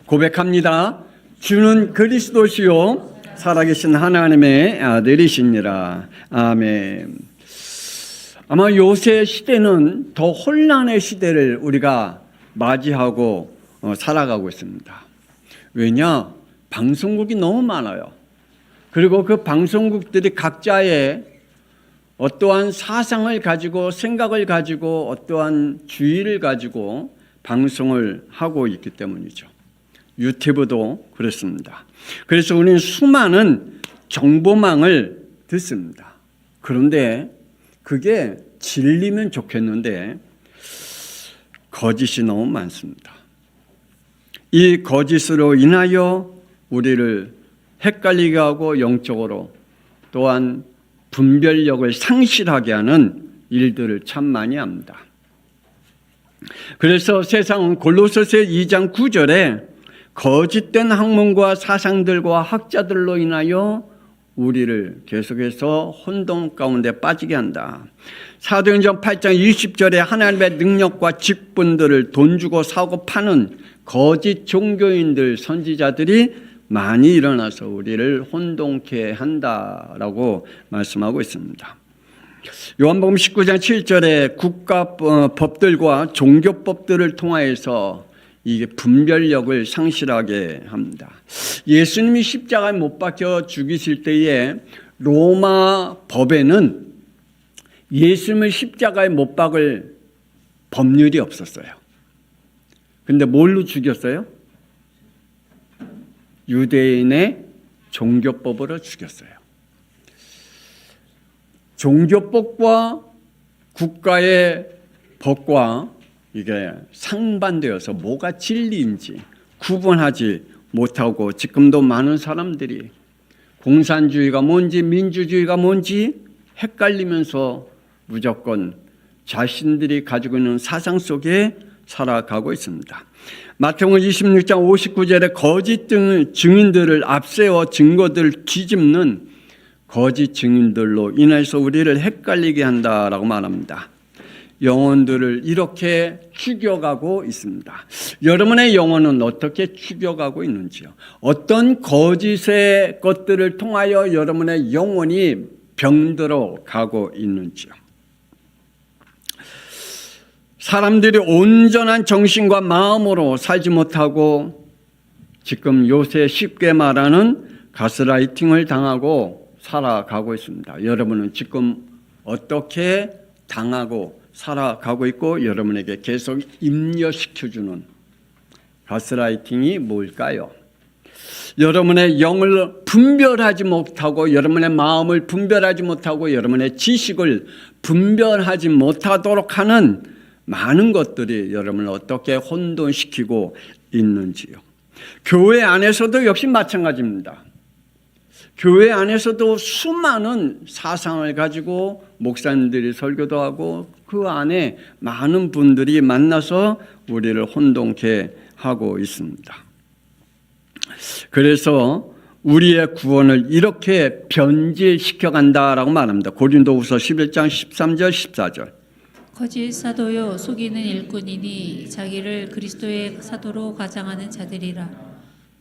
고백합니다. 주는 그리스도시요 살아계신 하나님의 아들이시니라. 아멘. 아마 요새 시대는 더 혼란의 시대를 우리가 맞이하고 살아가고 있습니다. 왜냐? 방송국이 너무 많아요. 그리고 그 방송국들이 각자의 어떠한 사상을 가지고 생각을 가지고 어떠한 주의를 가지고 방송을 하고 있기 때문이죠. 유튜브도 그렇습니다. 그래서 우리는 수많은 정보망을 듣습니다. 그런데 그게 진리면 좋겠는데 거짓이 너무 많습니다. 이 거짓으로 인하여 우리를 헷갈리게 하고 영적으로 또한 분별력을 상실하게 하는 일들을 참 많이 합니다. 그래서 세상은 골로새서 2장 9절에 거짓된 학문과 사상들과 학자들로 인하여 우리를 계속해서 혼돈 가운데 빠지게 한다. 사도행전 8장 20절에 하나님의 능력과 직분들을 돈 주고 사고 파는 거짓 종교인들, 선지자들이 많이 일어나서 우리를 혼돈케 한다라고 말씀하고 있습니다. 요한복음 19장 7절에 국가법들과 종교법들을 통하여서 이게 분별력을 상실하게 합니다. 예수님이 십자가에 못 박혀 죽이실 때에 로마 법에는 예수님을 십자가에 못 박을 법률이 없었어요. 근데 뭘로 죽였어요? 유대인의 종교법으로 죽였어요. 종교법과 국가의 법과 이게 상반되어서 뭐가 진리인지 구분하지 못하고 지금도 많은 사람들이 공산주의가 뭔지 민주주의가 뭔지 헷갈리면서 무조건 자신들이 가지고 있는 사상 속에 살아가고 있습니다. 마태복음 26장 59절에 거짓 증인들을 앞세워 증거들을 뒤집는 거짓 증인들로 인해서 우리를 헷갈리게 한다라고 말합니다. 영혼들을 이렇게 죽여가고 있습니다. 여러분의 영혼은 어떻게 죽여가고 있는지요? 어떤 거짓의 것들을 통하여 여러분의 영혼이 병들어 가고 있는지요? 사람들이 온전한 정신과 마음으로 살지 못하고 지금 요새 쉽게 말하는 가스라이팅을 당하고 살아가고 있습니다. 여러분은 지금 어떻게 당하고 살아가고 있고 여러분에게 계속 입력시켜주는 가스라이팅이 뭘까요? 여러분의 영을 분별하지 못하고 여러분의 마음을 분별하지 못하고 여러분의 지식을 분별하지 못하도록 하는 많은 것들이 여러분을 어떻게 혼돈시키고 있는지요. 교회 안에서도 역시 마찬가지입니다. 교회 안에서도 수많은 사상을 가지고 목사님들이 설교도 하고 그 안에 많은 분들이 만나서 우리를 혼돈케 하고 있습니다. 그래서 우리의 구원을 이렇게 변질시켜 간다라고 말합니다. 고린도후서 11장 13절 14절. 거짓 사도요 속이는 일꾼이니 자기를 그리스도의 사도로 가장하는 자들이라.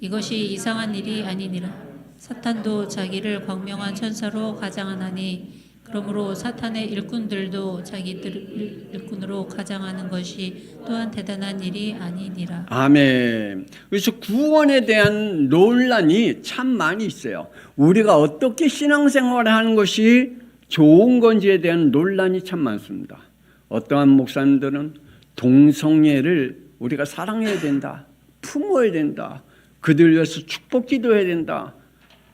이것이 이상한 일이 아니니라. 사탄도 자기를 광명한 천사로 가장하나니 그러므로 사탄의 일꾼들도 자기들 일꾼으로 가장하는 것이 또한 대단한 일이 아니니라. 아멘. 그래서 구원에 대한 논란이 참 많이 있어요. 우리가 어떻게 신앙생활을 하는 것이 좋은 건지에 대한 논란이 참 많습니다. 어떠한 목사님들은 동성애를 우리가 사랑해야 된다, 품어야 된다, 그들 위해서 축복 기도해야 된다.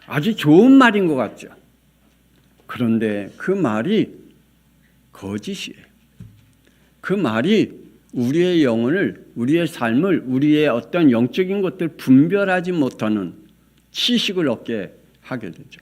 아주 좋은 말인 것 같죠. 그런데 그 말이 거짓이에요. 그 말이 우리의 영혼을, 우리의 삶을, 우리의 어떤 영적인 것들 분별하지 못하는 지식을 얻게 하게 되죠.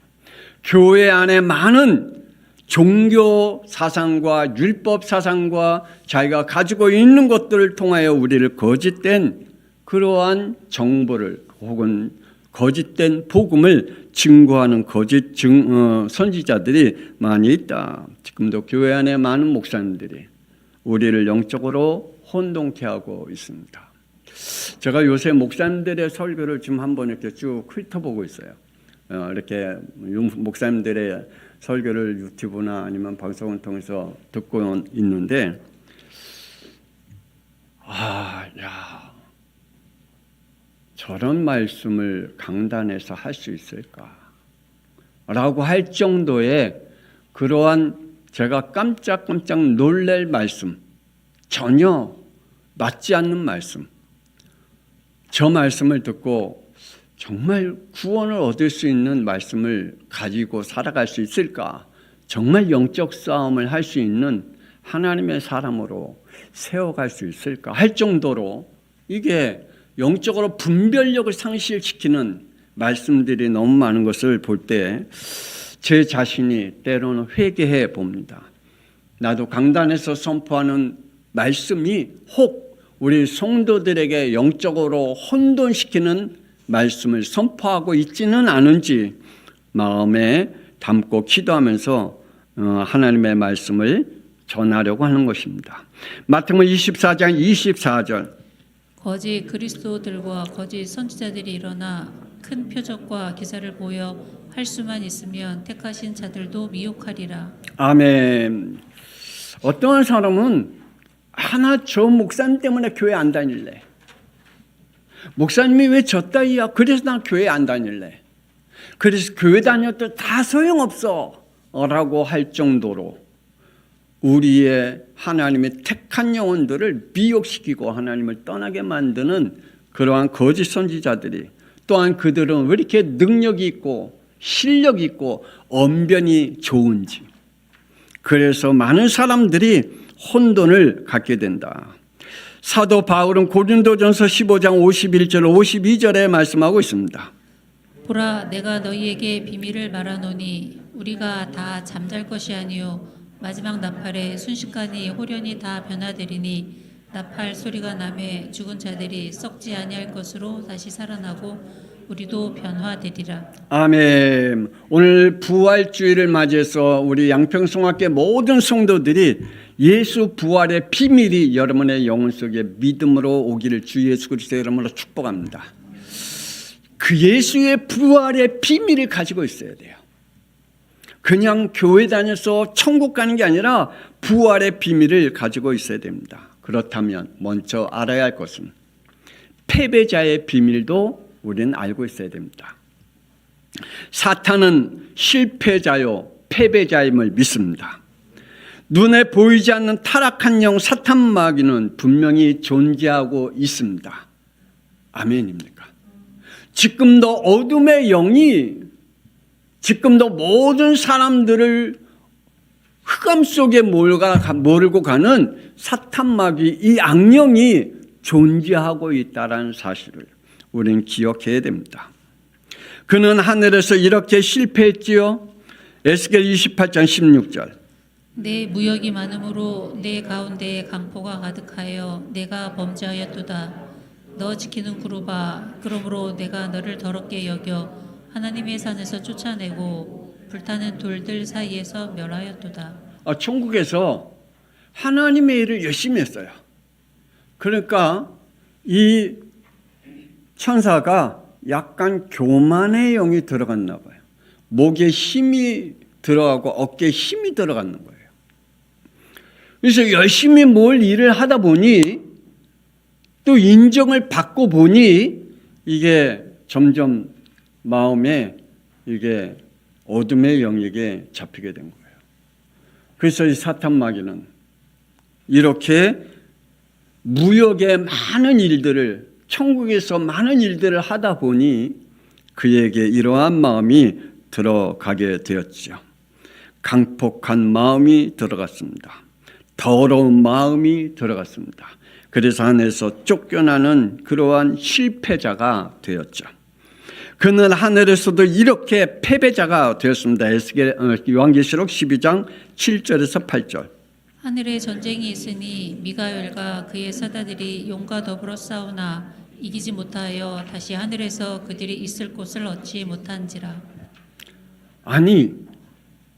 교회 안에 많은 종교 사상과 율법 사상과 자기가 가지고 있는 것들을 통하여 우리를 거짓된 그러한 정보를 혹은 거짓된 복음을 증거하는 거짓 선지자들이 많이 있다. 지금도 교회 안에 많은 목사님들이 우리를 영적으로 혼돈케 하고 있습니다. 제가 요새 목사님들의 설교를 지금 한번 이렇게 쭉 훑어보고 있어요. 이렇게 목사님들의 설교를 유튜브나 아니면 방송을 통해서 듣고 있는데, 저런 말씀을 강단에서 할 수 있을까? 라고 할 정도의 그러한 제가 깜짝깜짝 놀랄 말씀, 전혀 맞지 않는 말씀, 저 말씀을 듣고 정말 구원을 얻을 수 있는 말씀을 가지고 살아갈 수 있을까? 정말 영적 싸움을 할 수 있는 하나님의 사람으로 세워갈 수 있을까? 할 정도로 이게 영적으로 분별력을 상실시키는 말씀들이 너무 많은 것을 볼 때 제 자신이 때로는 회개해 봅니다. 나도 강단에서 선포하는 말씀이 혹 우리 성도들에게 영적으로 혼돈시키는 말씀을 선포하고 있지는 않은지 마음에 담고 기도하면서 하나님의 말씀을 전하려고 하는 것입니다. 마태복음 24장 24절. 거짓 그리스도들과 거짓 선지자들이 일어나 큰 표적과 기사를 보여 할 수만 있으면 택하신 자들도 미혹하리라. 아멘. 어떠한 사람은 저 목사님 때문에 교회 안 다닐래. 목사님이 왜 저 따위야? 그래서 난 교회 안 다닐래. 그래서 교회 다녀도 다 소용없어 라고 할 정도로 우리의 하나님의 택한 영혼들을 미혹시키고 하나님을 떠나게 만드는 그러한 거짓 선지자들이, 또한 그들은 왜 이렇게 능력이 있고 실력이 있고 언변이 좋은지, 그래서 많은 사람들이 혼돈을 갖게 된다. 사도 바울은 고린도전서 15장 51절 52절에 말씀하고 있습니다. 보라, 내가 너희에게 비밀을 말하노니 우리가 다 잠잘 것이 아니요 마지막 나팔에 순식간에 호련히 다 변화되리니 나팔 소리가 나매 죽은 자들이 썩지 아니할 것으로 다시 살아나고 우리도 변화되리라. 아멘. 오늘 부활주의를 맞이해서 우리 양평성학교 모든 성도들이 예수 부활의 비밀이 여러분의 영혼 속에 믿음으로 오기를 주 예수 그리스도의 이름으로 축복합니다. 그 예수의 부활의 비밀을 가지고 있어야 돼요. 그냥 교회 다녀서 천국 가는 게 아니라 부활의 비밀을 가지고 있어야 됩니다. 그렇다면 먼저 알아야 할 것은 패배자의 비밀도 우리는 알고 있어야 됩니다. 사탄은 실패자요 패배자임을 믿습니다. 눈에 보이지 않는 타락한 영 사탄 마귀는 분명히 존재하고 있습니다. 아멘입니까? 지금도 어둠의 영이 지금도 모든 사람들을 흑암 속에 몰고 가는 사탄 마귀, 이 악령이 존재하고 있다는 사실을 우리는 기억해야 됩니다. 그는 하늘에서 이렇게 실패했지요. 에스겔 28장 16절. 내 무역이 많으므로 내 가운데에 강포가 가득하여 내가 범죄하였도다. 너 지키는 구루바, 그러므로 내가 너를 더럽게 여겨 하나님의 산에서 쫓아내고 불타는 돌들 사이에서 멸하였도다. 천국에서 하나님의 일을 열심히 했어요. 그러니까 이 천사가 약간 교만의 영이 들어갔나 봐요. 목에 힘이 들어가고 어깨에 힘이 들어갔는 거예요. 그래서 열심히 뭘 일을 하다 보니 또 인정을 받고 보니 이게 점점 마음에 이게 어둠의 영에게 잡히게 된 거예요. 그래서 이 사탄 마귀는 이렇게 무역의 많은 일들을, 천국에서 많은 일들을 하다 보니 그에게 이러한 마음이 들어가게 되었죠. 강폭한 마음이 들어갔습니다. 더러운 마음이 들어갔습니다. 그래서 하늘에서 쫓겨나는 그러한 실패자가 되었죠. 그는 하늘에서도 이렇게 패배자가 되었습니다. 요한계시록 12장 7절에서 8절. 하늘에 전쟁이 있으니 미가엘과 그의 사다들이 용과 더불어 싸우나 이기지 못하여 다시 하늘에서 그들이 있을 곳을 얻지 못한지라. 아니,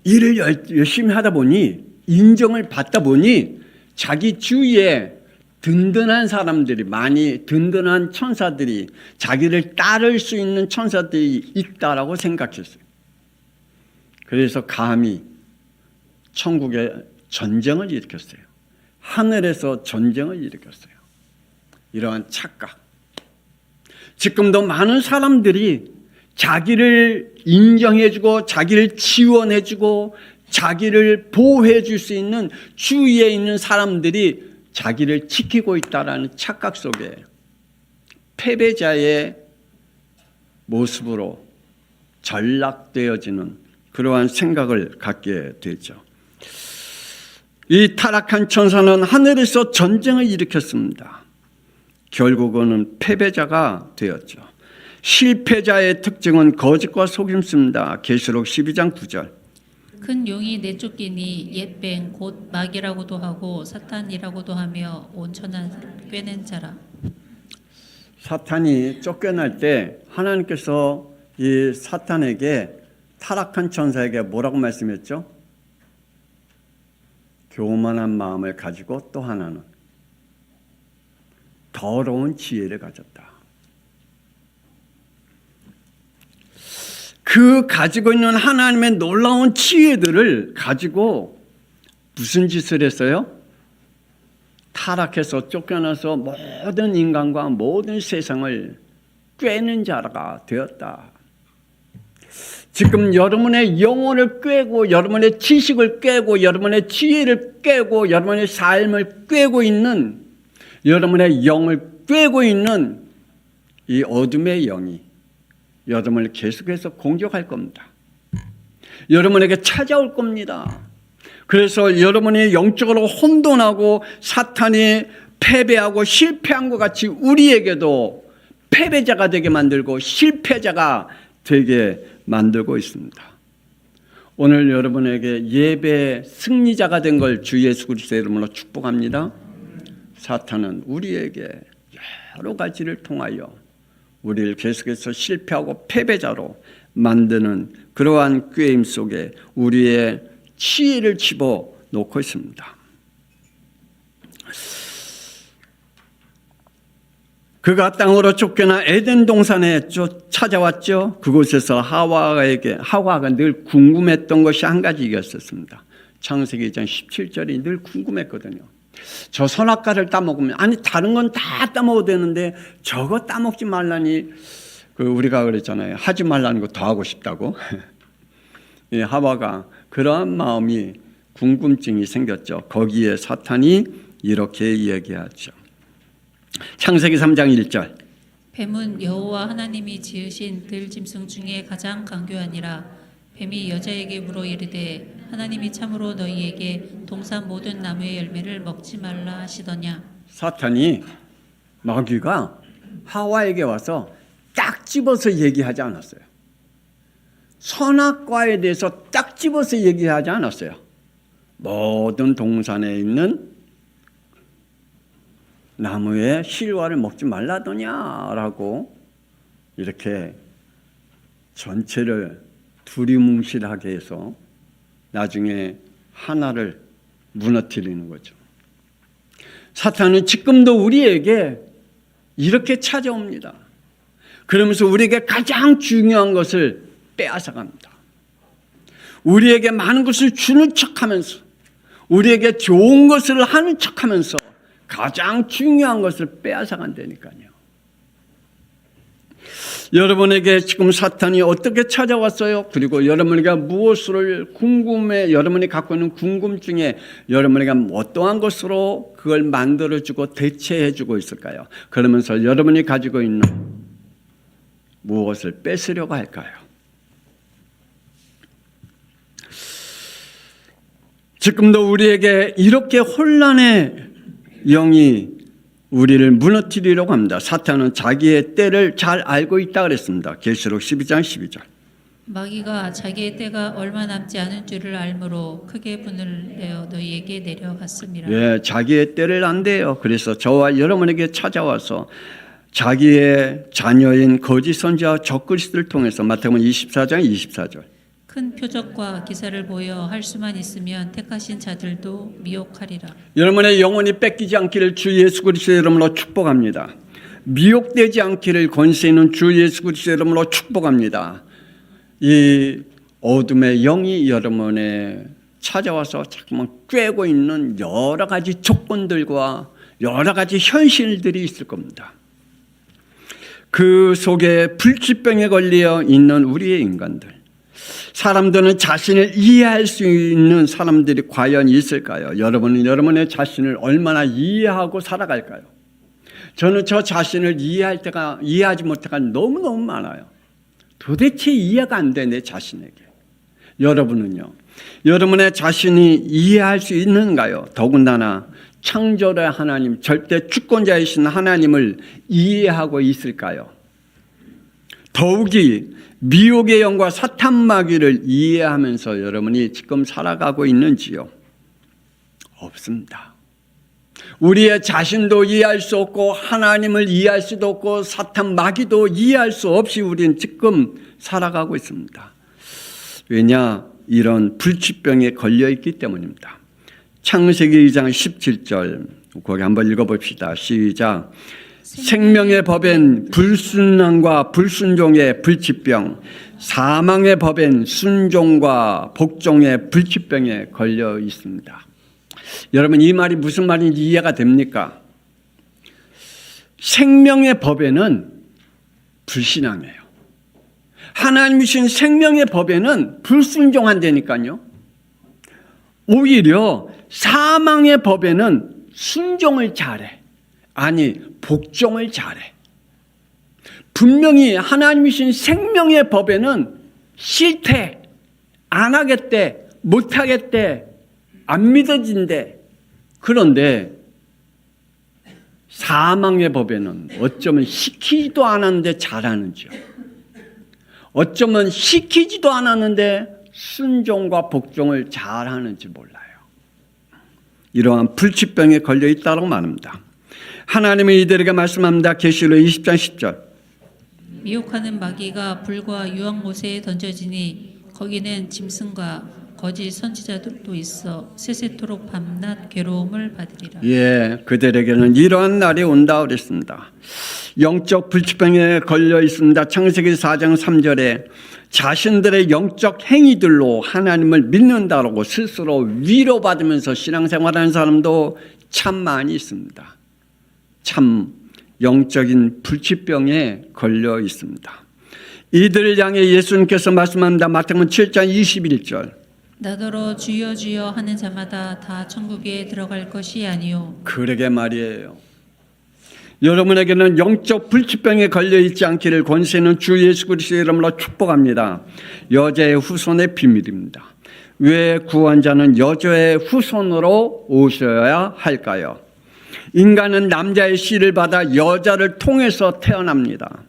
일을 열심히 하다 보니, 인정을 받다 보니 자기 주위에 든든한 사람들이 많이 든든한 천사들이 자기를 따를 수 있는 천사들이 있다라고 생각했어요. 그래서 감히 천국에 전쟁을 일으켰어요. 하늘에서 전쟁을 일으켰어요. 이러한 착각. 지금도 많은 사람들이 자기를 인정해주고 자기를 지원해주고 자기를 보호해줄 수 있는 주위에 있는 사람들이 자기를 지키고 있다는 착각 속에 패배자의 모습으로 전락되어지는 그러한 생각을 갖게 되죠. 이 타락한 천사는 하늘에서 전쟁을 일으켰습니다. 결국은 패배자가 되었죠. 실패자의 특징은 거짓과 속임수입니다. 계시록 12장 9절. 큰 용이 내쫓기니 옛뱀 곧 마귀라고도 하고 사탄이라고도 하며 온천한 꿰낸 자라. 사탄이 쫓겨날 때 하나님께서 이 사탄에게 타락한 천사에게 뭐라고 말씀했죠? 교만한 마음을 가지고 또 하나는 더러운 지혜를 가졌다. 그 가지고 있는 하나님의 놀라운 지혜들을 가지고 무슨 짓을 했어요? 타락해서 쫓겨나서 모든 인간과 모든 세상을 꿰는 자가 되었다. 지금 여러분의 영혼을 꿰고 여러분의 지식을 꿰고 여러분의 지혜를 꿰고 여러분의 삶을 꿰고 있는 여러분의 영을 꿰고 있는 이 어둠의 영이 여러분을 계속해서 공격할 겁니다. 여러분에게 찾아올 겁니다. 그래서 여러분이 영적으로 혼돈하고 사탄이 패배하고 실패한 것 같이 우리에게도 패배자가 되게 만들고 실패자가 되게 만들고 있습니다. 오늘 여러분에게 예배 승리자가 된 걸 주 예수 그리스도의 이름으로 축복합니다. 사탄은 우리에게 여러 가지를 통하여 우리를 계속해서 실패하고 패배자로 만드는 그러한 꾀임 속에 우리의 치의를 집어넣고 있습니다. 그가 땅으로 쫓겨나 에덴 동산에 찾아왔죠. 그곳에서 하와가 늘 궁금했던 것이 한 가지 있었습니다. 창세기 2장 17절이 늘 궁금했거든요. 저 선악과를 따먹으면 아니 다른 건 다 따먹어도 되는데 저거 따먹지 말라니 우리가 그랬잖아요. 하지 말라는 거 더 하고 싶다고. 하와가 그러한 마음이 궁금증이 생겼죠. 거기에 사탄이 이렇게 이야기하죠. 창세기 3장 1절. 뱀은 여호와 하나님이 지으신 들짐승 중에 가장 강교하니라. 뱀이 여자에게 물어 이르되 하나님이 참으로 너희에게 동산 모든 나무의 열매를 먹지 말라 하시더냐. 사탄이 마귀가 하와에게 와서 딱 집어서 얘기하지 않았어요. 선악과에 대해서 딱 집어서 얘기하지 않았어요. 모든 동산에 있는 나무의 실과를 먹지 말라더냐라고 이렇게 전체를 두리뭉실하게 해서 나중에 하나를 무너뜨리는 거죠. 사탄은 지금도 우리에게 이렇게 찾아옵니다. 그러면서 우리에게 가장 중요한 것을 빼앗아갑니다. 우리에게 많은 것을 주는 척하면서 우리에게 좋은 것을 하는 척하면서 가장 중요한 것을 빼앗아간다니까요. 여러분에게 지금 사탄이 어떻게 찾아왔어요? 그리고 여러분에게 무엇을 여러분이 갖고 있는 궁금증에 여러분에게 어떠한 것으로 그걸 만들어주고 대체해주고 있을까요? 그러면서 여러분이 가지고 있는 무엇을 뺏으려고 할까요? 지금도 우리에게 이렇게 혼란의 영이 우리를 무너뜨리려고 합니다. 사탄은 자기의 때를 잘 알고 있다 그랬습니다. 계시록 12장 12절. 마귀가 자기의 때가 얼마 남지 않은 줄을 알므로 크게 분을 내어 너희에게 내려갔습니다. 예, 자기의 때를 안대요. 그래서 저와 여러분에게 찾아와서 자기의 자녀인 거짓 선지자 적그리스도를 통해서 마태복음 24장 24절. 큰 표적과 기사를 보여 할 수만 있으면 택하신 자들도 미혹하리라. 여러분의 영혼이 뺏기지 않기를 주 예수 그리스도의 이름으로 축복합니다. 미혹되지 않기를 권세 있는 주 예수 그리스도의 이름으로 축복합니다. 이 어둠의 영이 여러분의 찾아와서 자꾸만 꿰고 있는 여러 가지 조건들과 여러 가지 현실들이 있을 겁니다. 그 속에 불치병에 걸려 있는 우리의 인간들, 사람들은 자신을 이해할 수 있는 사람들이 과연 있을까요? 여러분은 여러분의 자신을 얼마나 이해하고 살아갈까요? 저는 저 자신을 이해하지 못할 때가 너무너무 많아요. 도대체 이해가 안 돼, 내 자신에게. 여러분은요? 여러분의 자신이 이해할 수 있는가요? 더군다나 창조의 하나님, 절대 주권자이신 하나님을 이해하고 있을까요? 더욱이 미혹의 영과 사탄 마귀를 이해하면서 여러분이 지금 살아가고 있는지요? 없습니다. 우리의 자신도 이해할 수 없고 하나님을 이해할 수도 없고 사탄 마귀도 이해할 수 없이 우리는 지금 살아가고 있습니다. 왜냐? 이런 불치병에 걸려있기 때문입니다. 창세기 2장 17절 거기 한번 읽어봅시다. 시작. 생명의 법엔 불순항과 불순종의 불치병, 사망의 법엔 순종과 복종의 불치병에 걸려 있습니다. 여러분, 이 말이 무슨 말인지 이해가 됩니까? 생명의 법에는 불신앙이에요. 하나님이신 생명의 법에는 불순종한다니까요. 오히려 사망의 법에는 순종을 잘해. 아니, 복종을 잘해. 분명히 하나님이신 생명의 법에는 싫대, 안 하겠대, 못 하겠대, 안 믿어진대. 그런데 사망의 법에는 어쩌면 시키지도 않았는데 잘하는지요. 어쩌면 시키지도 않았는데 순종과 복종을 잘하는지 몰라요. 이러한 불치병에 걸려 있다고 말합니다. 하나님은 이들에게 말씀합니다. 계시록 20장 10절. 미혹하는 마귀가 불과 유황못에 던져지니 거기는 짐승과 거짓 선지자들도 있어 세세토록 밤낮 괴로움을 받으리라. 예, 그들에게는 이러한 날이 온다 그랬습니다. 영적 불치병에 걸려 있습니다. 창세기 4장 3절에 자신들의 영적 행위들로 하나님을 믿는다라고 스스로 위로받으면서 신앙생활하는 사람도 참 많이 있습니다. 참 영적인 불치병에 걸려 있습니다. 이들을 향해 예수님께서 말씀합니다. 마태복음 7장 21절. 나더러 주여 주여 하는 자마다 다 천국에 들어갈 것이 아니요. 그러게 말이에요. 여러분에게는 영적 불치병에 걸려 있지 않기를 권세 있는 주 예수 그리스도의 이름으로 축복합니다. 여자의 후손의 비밀입니다. 왜 구원자는 여자의 후손으로 오셔야 할까요? 인간은 남자의 씨를 받아 여자를 통해서 태어납니다.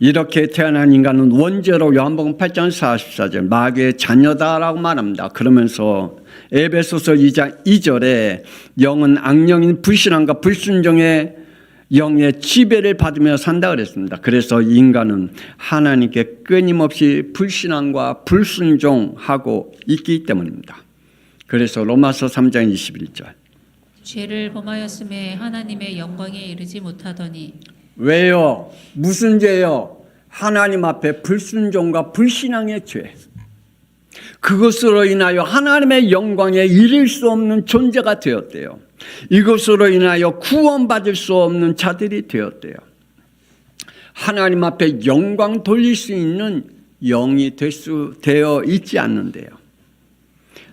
이렇게 태어난 인간은 원죄로 요한복음 8장 44절 마귀의 자녀다라고 말합니다. 그러면서 에베소서 2장 2절에 영은 악령인 불신앙과 불순종의 영의 지배를 받으며 산다 그랬습니다. 그래서 인간은 하나님께 끊임없이 불신앙과 불순종하고 있기 때문입니다. 그래서 로마서 3장 21절. 죄를 범하였음에 하나님의 영광에 이르지 못하더니. 왜요? 무슨 죄요? 하나님 앞에 불순종과 불신앙의 죄. 그것으로 인하여 하나님의 영광에 이를 수 없는 존재가 되었대요. 이것으로 인하여 구원받을 수 없는 자들이 되었대요. 하나님 앞에 영광 돌릴 수 있는 영이 되어 있지 않는데요.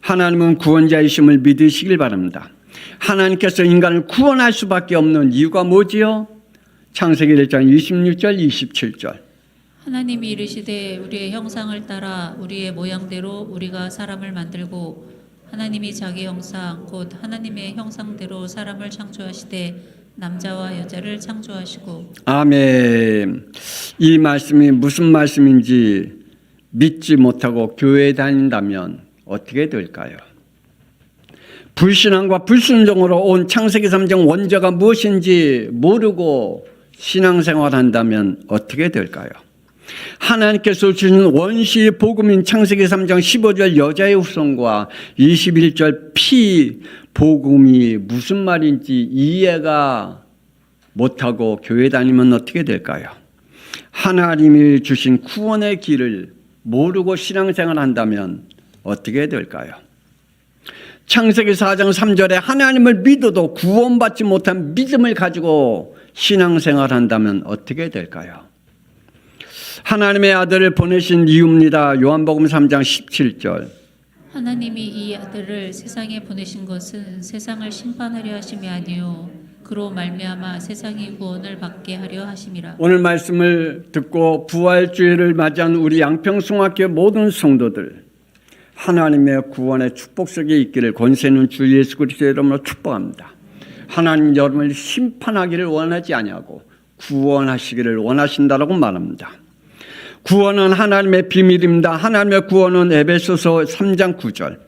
하나님은 구원자이심을 믿으시길 바랍니다. 하나님께서 인간을 구원할 수밖에 없는 이유가 뭐지요? 창세기 1장 26절 27절. 하나님이 이르시되 우리의 형상을 따라 우리의 모양대로 우리가 사람을 만들고 하나님이 자기 형상 곧 하나님의 형상대로 사람을 창조하시되 남자와 여자를 창조하시고. 아멘. 이 말씀이 무슨 말씀인지 믿지 못하고 교회에 다닌다면 어떻게 될까요? 불신앙과 불순종으로 온 창세기 3장 원죄가 무엇인지 모르고 신앙생활한다면 어떻게 될까요? 하나님께서 주신 원시 복음인 창세기 3장 15절 여자의 후손과 21절 피 복음이 무슨 말인지 이해가 못하고 교회 다니면 어떻게 될까요? 하나님이 주신 구원의 길을 모르고 신앙생활 한다면 어떻게 될까요? 창세기 4장 3절에 하나님을 믿어도 구원받지 못한 믿음을 가지고 신앙생활 한다면 어떻게 될까요? 하나님의 아들을 보내신 이유입니다. 요한복음 3장 17절. 하나님이 이 아들을 세상에 보내신 것은 세상을 심판하려 하심이 아니요 그로 말미암아 세상이 구원을 받게 하려 하심이라. 오늘 말씀을 듣고 부활주일을 맞이한 우리 양평송학교 모든 성도들, 하나님의 구원의 축복 속에 있기를 권세 있는 주 예수 그리스도의 이름으로 축복합니다. 하나님 여러분을 심판하기를 원하지 아니하고 구원하시기를 원하신다라고 말합니다. 구원은 하나님의 비밀입니다. 하나님의 구원은 에베소서 3장 9절.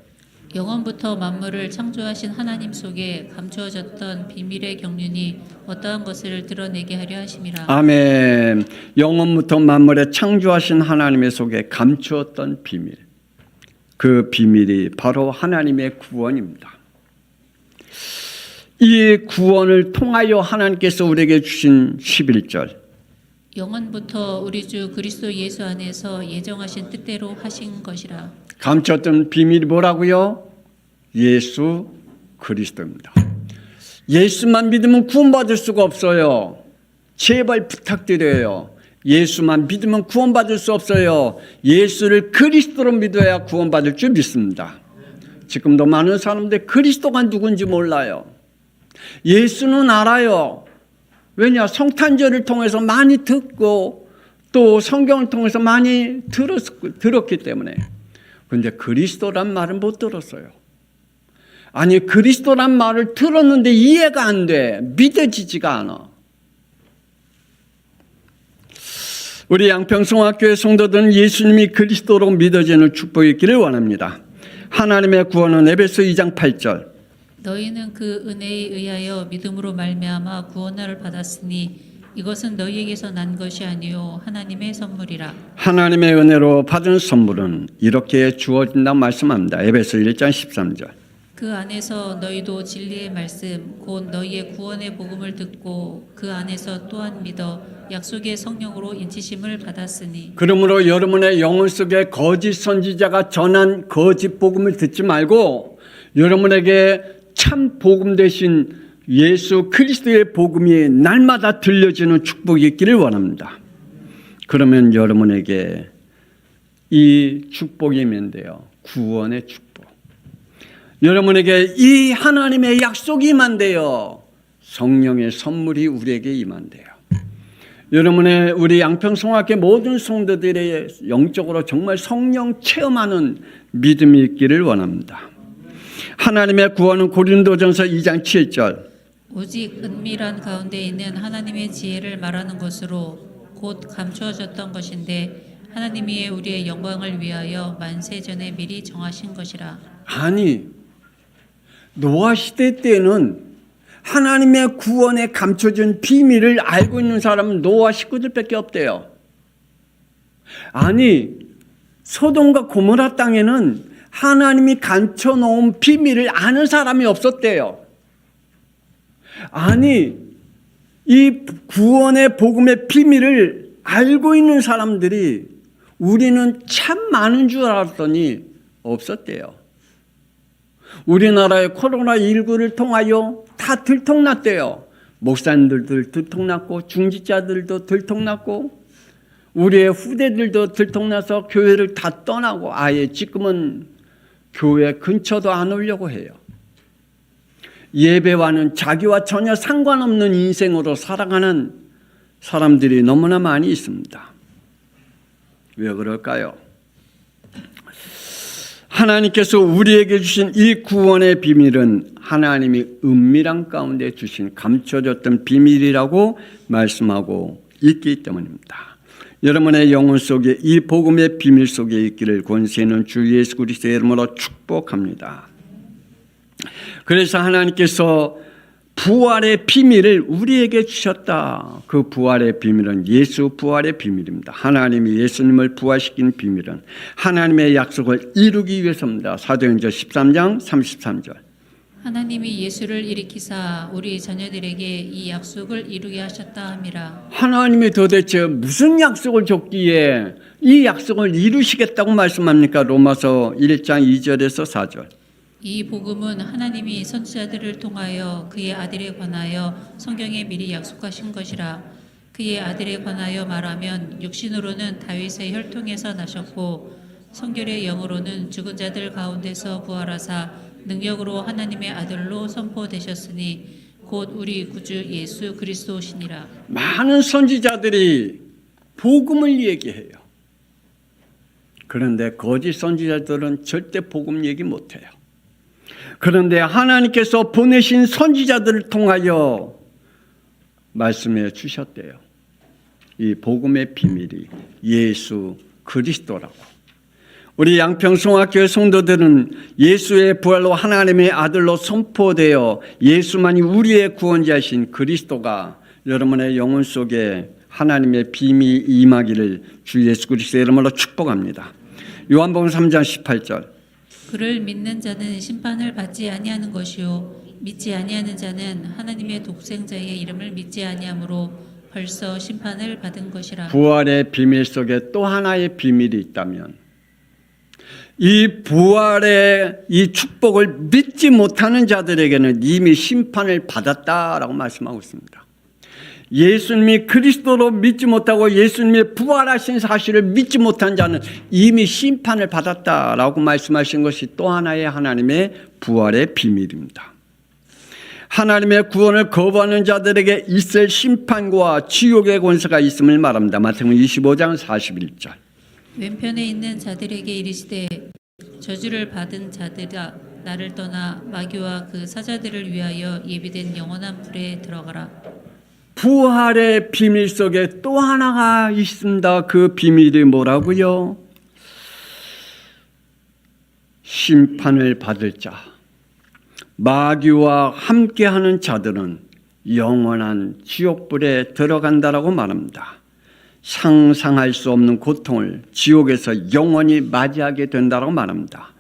영원부터 만물을 창조하신 하나님 속에 감추어졌던 비밀의 경륜이 어떠한 것을 드러내게 하려 하심이라. 아멘. 영원부터 만물에 창조하신 하나님의 속에 감추었던 비밀. 그 비밀이 바로 하나님의 구원입니다. 이 구원을 통하여 하나님께서 우리에게 주신 11절. 영원부터 우리 주 그리스도 예수 안에서 예정하신 뜻대로 하신 것이라. 감췄던 비밀이 뭐라고요? 예수 그리스도입니다. 예수만 믿으면 구원받을 수가 없어요. 제발 부탁드려요. 예수만 믿으면 구원받을 수 없어요. 예수를 그리스도로 믿어야 구원받을 줄 믿습니다. 지금도 많은 사람들이 그리스도가 누군지 몰라요. 예수는 알아요. 왜냐? 성탄절을 통해서 많이 듣고 또 성경을 통해서 많이 들었기 때문에. 그런데 그리스도란 말은 못 들었어요. 아니, 그리스도란 말을 들었는데 이해가 안 돼. 믿어지지가 않아. 우리 양평송학교의 성도들은 예수님이 그리스도로 믿어지는 축복이 있기를 원합니다. 하나님의 구원은 에베소 2장 8절. 너희는 그 은혜에 의하여 믿음으로 말미암아 구원을 받았으니 이것은 너희에게서 난 것이 아니요 하나님의 선물이라. 하나님의 은혜로 받은 선물은 이렇게 주어진다고 말씀합니다. 에베소 1장 13절. 그 안에서 너희도 진리의 말씀 곧 너희의 구원의 복음을 듣고 그 안에서 또한 믿어 약속의 성령으로 인치심을 받았으니. 그러므로 여러분의 영혼 속에 거짓 선지자가 전한 거짓 복음을 듣지 말고 여러분에게 참 복음 대신 예수 그리스도의 복음이 날마다 들려지는 축복이 있기를 원합니다. 그러면 여러분에게 이 축복이 임한대요. 구원의 축복. 여러분에게 이 하나님의 약속이 임한대요. 성령의 선물이 우리에게 임한대요. 여러분의 우리 양평송학교 모든 성도들의 영적으로 정말 성령 체험하는 믿음이 있기를 원합니다. 하나님의 구원은 고린도전서 2장 7절. 오직 은밀한 가운데 있는 하나님의 지혜를 말하는 것으로 곧 감추어졌던 것인데 하나님이 우리의 영광을 위하여 만세전에 미리 정하신 것이라. 아니, 노아 시대 때는 하나님의 구원에 감춰진 비밀을 알고 있는 사람은 노아 식구들밖에 없대요. 아니, 소돔과 고모라 땅에는 하나님이 감춰놓은 비밀을 아는 사람이 없었대요. 아니, 이 구원의 복음의 비밀을 알고 있는 사람들이 우리는 참 많은 줄 알았더니 없었대요. 우리나라의 코로나19를 통하여 다 들통났대요. 목사님들도 들통났고 중직자들도 들통났고 우리의 후대들도 들통나서 교회를 다 떠나고 아예 지금은 교회 근처도 안 오려고 해요. 예배와는 자기와 전혀 상관없는 인생으로 살아가는 사람들이 너무나 많이 있습니다. 왜 그럴까요? 하나님께서 우리에게 주신 이 구원의 비밀은 하나님이 은밀한 가운데 주신 감춰졌던 비밀이라고 말씀하고 있기 때문입니다. 여러분의 영혼 속에 이 복음의 비밀 속에 있기를 권세 있는 주 예수 그리스도의 이름으로 축복합니다. 그래서 하나님께서 부활의 비밀을 우리에게 주셨다. 그 부활의 비밀은 예수 부활의 비밀입니다. 하나님이 예수님을 부활시킨 비밀은 하나님의 약속을 이루기 위해서입니다. 사도행전 13장 33절. 하나님이 예수를 일으키사 우리 자녀들에게 이 약속을 이루게 하셨다 함이라. 하나님이 도대체 무슨 약속을 줬기에 이 약속을 이루시겠다고 말씀합니까? 로마서 1장 2절에서 4절. 이 복음은 하나님이 선지자들을 통하여 그의 아들에 관하여 성경에 미리 약속하신 것이라. 그의 아들에 관하여 말하면 육신으로는 다윗의 혈통에서 나셨고 성결의 영으로는 죽은 자들 가운데서 부활하사 능력으로 하나님의 아들로 선포되셨으니 곧 우리 구주 예수 그리스도시니라. 많은 선지자들이 복음을 얘기해요. 그런데 거짓 선지자들은 절대 복음 얘기 못해요. 그런데 하나님께서 보내신 선지자들을 통하여 말씀해 주셨대요. 이 복음의 비밀이 예수 그리스도라고. 우리 양평송학교의 성도들은 예수의 부활로 하나님의 아들로 선포되어 예수만이 우리의 구원자이신 그리스도가 여러분의 영혼 속에 하나님의 비밀이 임하기를 주 예수 그리스도의 이름으로 축복합니다. 요한복음 3장 18절. 그를 믿는 자는 심판을 받지 아니하는 것이요 믿지 아니하는 자는 하나님의 독생자의 이름을 믿지 아니하므로 벌써 심판을 받은 것이라. 부활의 비밀 속에 또 하나의 비밀이 있다면 이 부활의 이 축복을 믿지 못하는 자들에게는 이미 심판을 받았다라고 말씀하고 있습니다. 예수님이 그리스도로 믿지 못하고 예수님이 부활하신 사실을 믿지 못한 자는 이미 심판을 받았다라고 말씀하신 것이 또 하나의 하나님의 부활의 비밀입니다. 하나님의 구원을 거부하는 자들에게 있을 심판과 지옥의 권세가 있음을 말합니다. 마태복음 25장 41절. 왼편에 있는 자들에게 이르시되 저주를 받은 자들아 나를 떠나 마귀와 그 사자들을 위하여 예비된 영원한 불에 들어가라. 부활의 비밀 속에 또 하나가 있습니다. 그 비밀이 뭐라고요? 심판을 받을 자, 마귀와 함께하는 자들은 영원한 지옥불에 들어간다라고 말합니다. 상상할 수 없는 고통을 지옥에서 영원히 맞이하게 된다고 말합니다.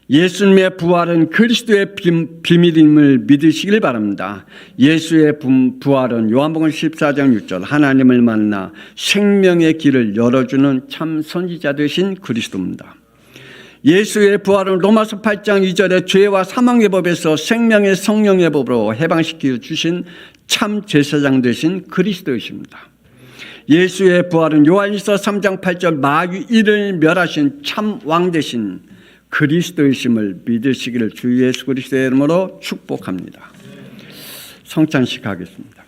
예수님의 부활은 그리스도의 비밀임을 믿으시길 바랍니다. 예수의 부활은 요한복음 14장 6절 하나님을 만나 생명의 길을 열어주는 참 선지자 되신 그리스도입니다. 예수의 부활은 로마서 8장 2절에 죄와 사망의 법에서 생명의 성령의 법으로 해방시켜 주신 참 제사장 되신 그리스도이십니다. 예수의 부활은 요한일서 3장 8절 마귀를 멸하신 참 왕 되신 그리스도이심을 믿으시기를 주 예수 그리스도의 이름으로 축복합니다. 성찬식 하겠습니다.